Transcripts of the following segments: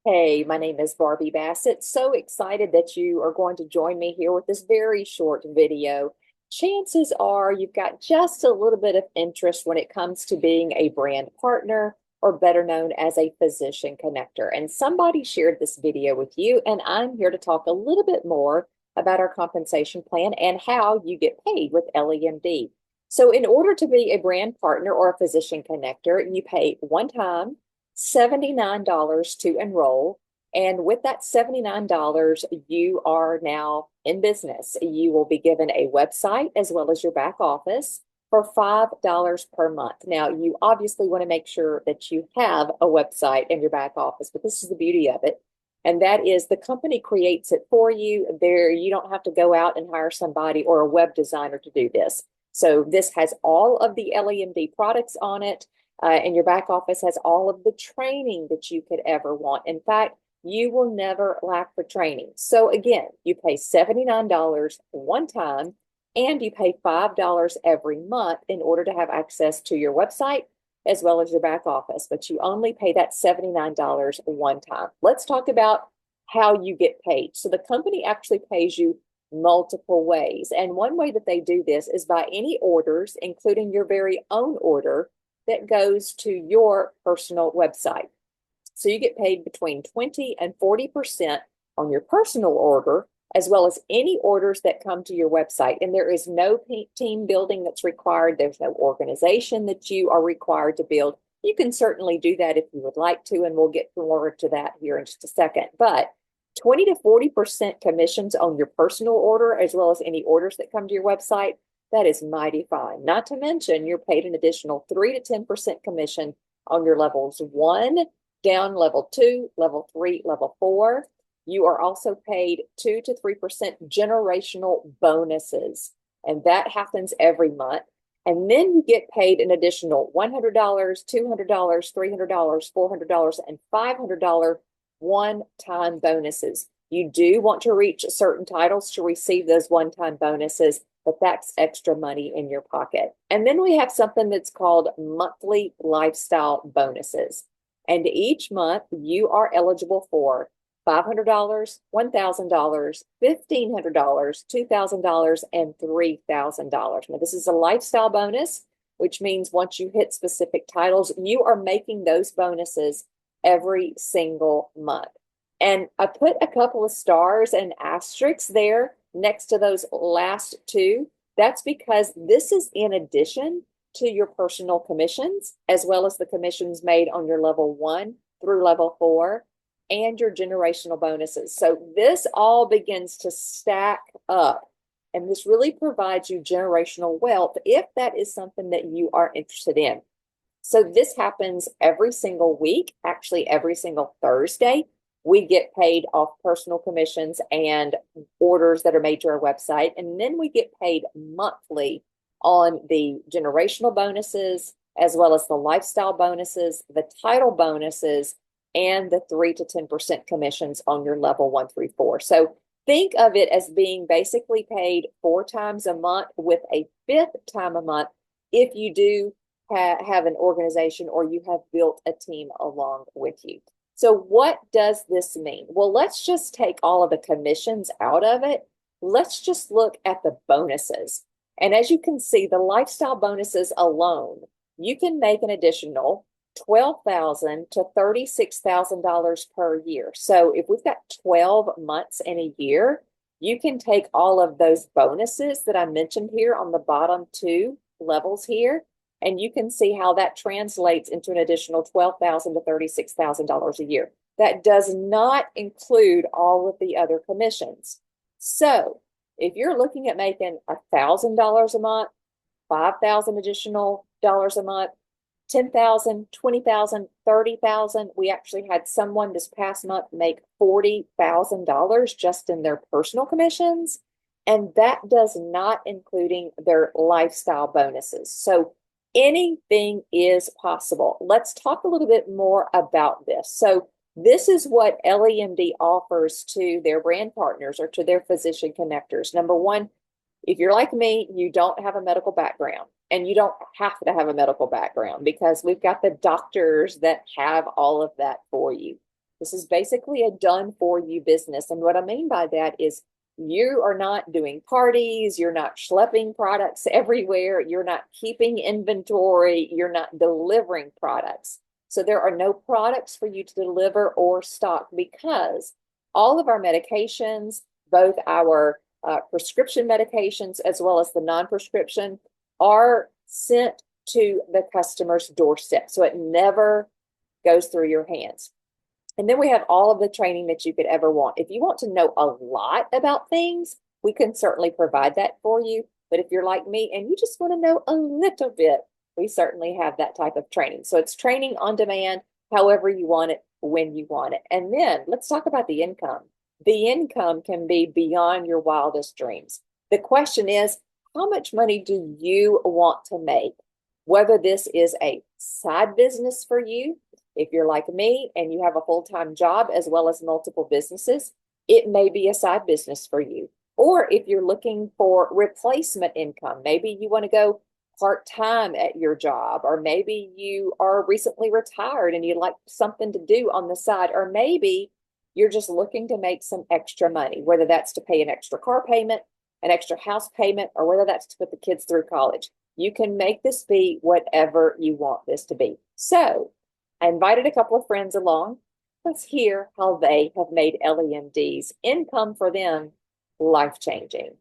Hey, my name is Barbie Bassett. So excited that you are going to join me here with this very short video. Chances are you've got just a little bit of interest when it comes to being a brand partner, or better known as a physician connector. And somebody shared this video with you, and I'm here to talk a little bit more about our compensation plan and how you get paid with LEMD. So, in order to be a brand partner or a physician connector, you pay one time $79 to enroll. And with that $79, you are now in business. You will be given a website as well as your back office for $5 per month. Now, you obviously want to make sure that you have a website in your back office, but this is the beauty of it. And that is the company creates it for you. There, you don't have to go out and hire somebody or a web designer to do this. So this has all of the LEMD products on it. And your back office has all of the training that you could ever want. In fact, you will never lack for training. So again, you pay $79 one time and you pay $5 every month in order to have access to your website as well as your back office, but you only pay that $79 one time. Let's talk about how you get paid. So the company actually pays you multiple ways. And one way that they do this is by any orders, including your very own order that goes to your personal website. So you get paid between 20 and 40% on your personal order, as well as any orders that come to your website. And there is no team building that's required. There's no organization that you are required to build. You can certainly do that if you would like to, and we'll get more to that here in just a second. But 20 to 40% commissions on your personal order, as well as any orders that come to your website, that is mighty fine. Not to mention, you're paid an additional 3 to 10% commission on your levels one, down level two, level three, level four. You are also paid 2 to 3% generational bonuses, and that happens every month. And then you get paid an additional $100, $200, $300, $400, and $500 one-time bonuses. You do want to reach certain titles to receive those one-time bonuses, but that's extra money in your pocket. And then we have something that's called monthly lifestyle bonuses. And each month you are eligible for $500, $1,000, $1,500, $2,000, and $3,000. Now, this is a lifestyle bonus, which means once you hit specific titles, you are making those bonuses every single month. And I put a couple of stars and asterisks there next to those last two. That's because this is in addition to your personal commissions, as well as the commissions made on your level one through level four and your generational bonuses. So this all begins to stack up. And this really provides you generational wealth if that is something that you are interested in. So this happens every single week, actually every single Thursday. We get paid off personal commissions and orders that are made to our website. And then we get paid monthly on the generational bonuses, as well as the lifestyle bonuses, the title bonuses, and the 3 to 10% commissions on your level one through four. So think of it as being basically paid 4 times a month with a fifth time a month if you do have an organization or you have built a team along with you. So what does this mean? Well, let's just take all of the commissions out of it. Let's just look at the bonuses. And as you can see, the lifestyle bonuses alone, you can make an additional $12,000 to $36,000 per year. So if we've got 12 months in a year, you can take all of those bonuses that I mentioned here on the bottom two levels here, and you can see how that translates into an additional $12,000 to $36,000 a year. That does not include all of the other commissions. So if you're looking at making $1,000 a month, 5,000 additional dollars a month, 10,000, 20,000, 30,000. We actually had someone this past month make $40,000 just in their personal commissions. And that does not including their lifestyle bonuses. So anything is possible. Let's talk a little bit more about this. So this is what LEMD offers to their brand partners or to their physician connectors. Number one, if you're like me, you don't have a medical background, and you don't have to have a medical background because we've got the doctors that have all of that for you. This is basically a done for you business. And what I mean by that is you are not doing parties, you're not schlepping products everywhere, you're not keeping inventory, you're not delivering products. So there are no products for you to deliver or stock because all of our medications, both our prescription medications as well as the non-prescription, are sent to the customer's doorstep. So it never goes through your hands. And then we have all of the training that you could ever want. If you want to know a lot about things, we can certainly provide that for you. But if you're like me and you just want to know a little bit, we certainly have that type of training. So it's training on demand, however you want it, when you want it. And then let's talk about the income. The income can be beyond your wildest dreams. The question is, how much money do you want to make? Whether this is a side business for you, if you're like me and you have a full-time job as well as multiple businesses, it may be a side business for you. Or if you're looking for replacement income, maybe you want to go part-time at your job, or maybe you are recently retired and you'd like something to do on the side, or maybe you're just looking to make some extra money, whether that's to pay an extra car payment, an extra house payment, or whether that's to put the kids through college. You can make this be whatever you want this to be. So I invited a couple of friends along. Let's hear how they have made LEMD's income for them life-changing.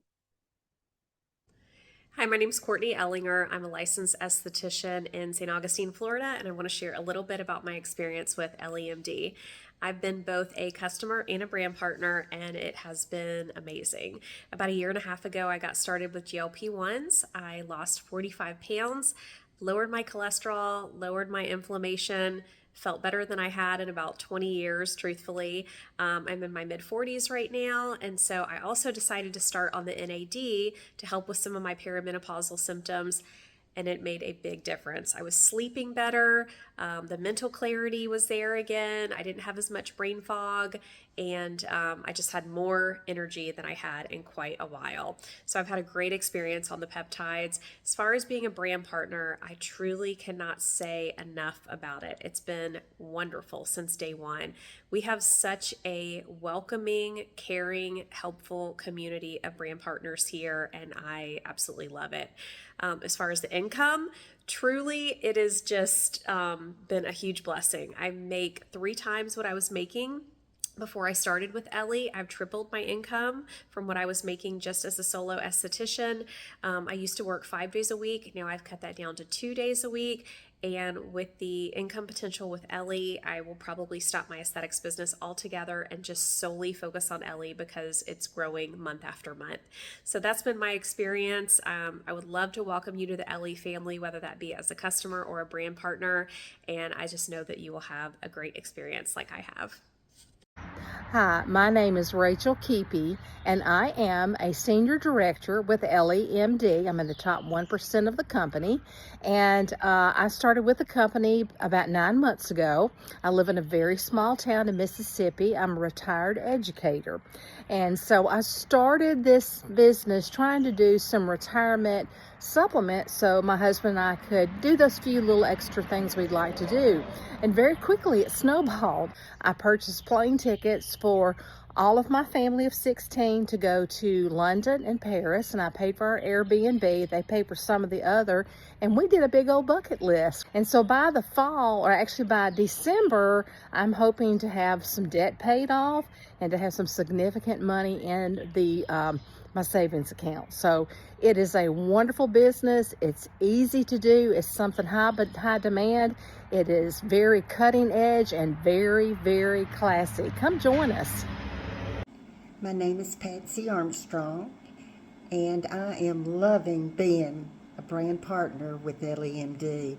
Hi, my name is Courtney Ellinger. I'm a licensed esthetician in St. Augustine, Florida, and I want to share a little bit about my experience with LEMD. I've been both a customer and a brand partner, and it has been amazing. About a year and a half ago, I got started with GLP-1s. I lost 45 pounds, lowered my cholesterol, lowered my inflammation, felt better than I had in about 20 years, truthfully. I'm in my mid-40s right now, and so I also decided to start on the NAD to help with some of my perimenopausal symptoms, and it made a big difference. I was sleeping better, the mental clarity was there again, I didn't have as much brain fog, and I just had more energy than I had in quite a while. So I've had a great experience on the peptides. As far as being a brand partner, I truly cannot say enough about it. It's been wonderful since day one. We have such a welcoming, caring, helpful community of brand partners here, and I absolutely love it. As far as the income, truly, it has just been a huge blessing. I make 3 times what I was making before I started with Ellie. I've tripled my income from what I was making just as a solo esthetician. I used to work 5 days a week. Now I've cut that down to 2 days a week. And with the income potential with Ellie, I will probably stop my aesthetics business altogether and just solely focus on Ellie because it's growing month after month. So that's been my experience. I would love to welcome you to the Ellie family, whether that be as a customer or a brand partner. And I just know that you will have a great experience like I have. Hi, my name is Rachel Keepy, and I am a senior director with LEMD. I'm in the top 1% of the company, and I started with the company about 9 months ago. I live in a very small town in Mississippi. I'm a retired educator, and so I started this business trying to do some retirement supplement so my husband and I could do those few little extra things we'd like to do. And very quickly it snowballed. I purchased plane tickets for all of my family of 16 to go to London and Paris, and I paid for our Airbnb. They paid for some of the other, and we did a big old bucket list. And so by the fall, or actually by December, I'm hoping to have some debt paid off and to have some significant money in the my savings account. So it is a wonderful business. It's easy to do. It's something high demand. It is very cutting edge and very, very classy. Come join us. My name is Patsy Armstrong, and I am loving being a brand partner with LEMD.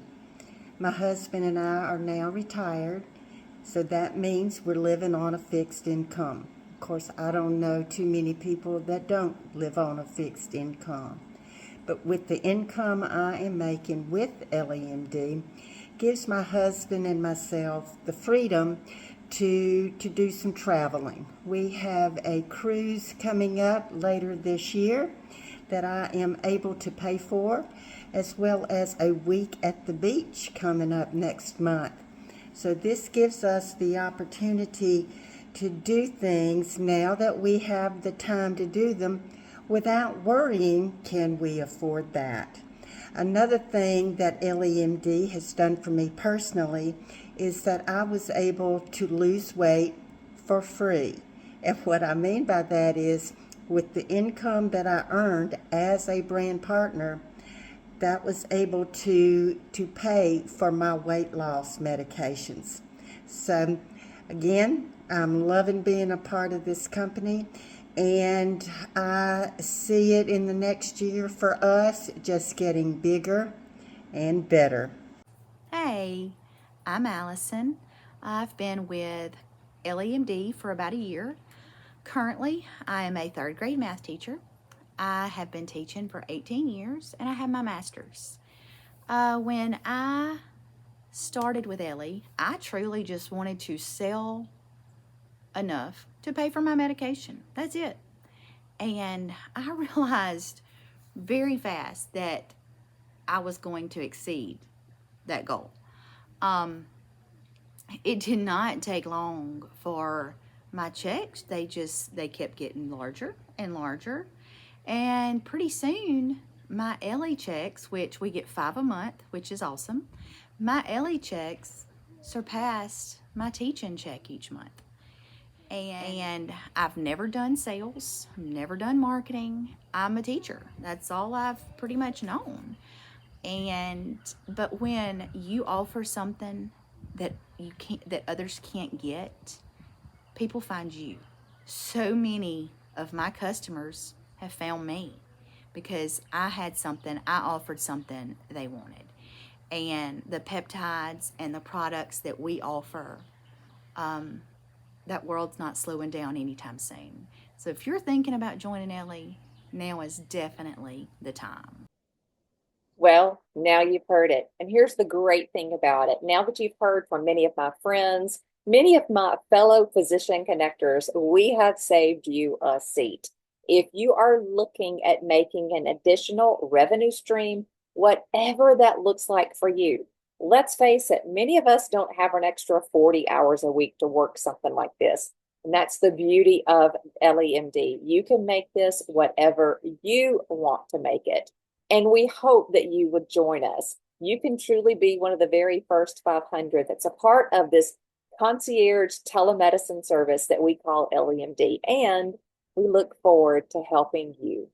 My husband and I are now retired, so that means we're living on a fixed income. Of course, I don't know too many people that don't live on a fixed income. But with the income I am making with LEMD, gives my husband and myself the freedom to do some traveling. We have a cruise coming up later this year that I am able to pay for, as well as a week at the beach coming up next month. So this gives us the opportunity to do things now that we have the time to do them without worrying, can we afford that? Another thing that LEMD has done for me personally is that I was able to lose weight for free. And what I mean by that is, with the income that I earned as a brand partner, that was able to pay for my weight loss medications. So again, I'm loving being a part of this company, and I see it in the next year for us just getting bigger and better. Hey, I'm Allison. I've been with LEMD for about a year. Currently, I am a third grade math teacher. I have been teaching for 18 years and I have my master's. When I started with Ellie, I truly just wanted to sell enough to pay for my medication. That's it. And I realized very fast that I was going to exceed that goal. It did not take long for my checks. They kept getting larger and larger. And pretty soon, my Ellie checks, which we get 5 a month, which is awesome, my Ellie checks surpassed my teaching check each month. And I've never done sales, never done marketing. I'm a teacher. That's all I've pretty much known. But when you offer something that that others can't get, people find you. So many of my customers have found me because I offered something they wanted. And the peptides and the products that we offer, that world's not slowing down anytime soon. So if you're thinking about joining Ellie, now is definitely the time. Well, now you've heard it. And here's the great thing about it. Now that you've heard from many of my friends, many of my fellow physician connectors, we have saved you a seat. If you are looking at making an additional revenue stream, whatever that looks like for you, let's face it, many of us don't have an extra 40 hours a week to work something like this. And that's the beauty of LEMD. You can make this whatever you want to make it. And we hope that you would join us. You can truly be one of the very first 500 that's a part of this concierge telemedicine service that we call LEMD. And we look forward to helping you.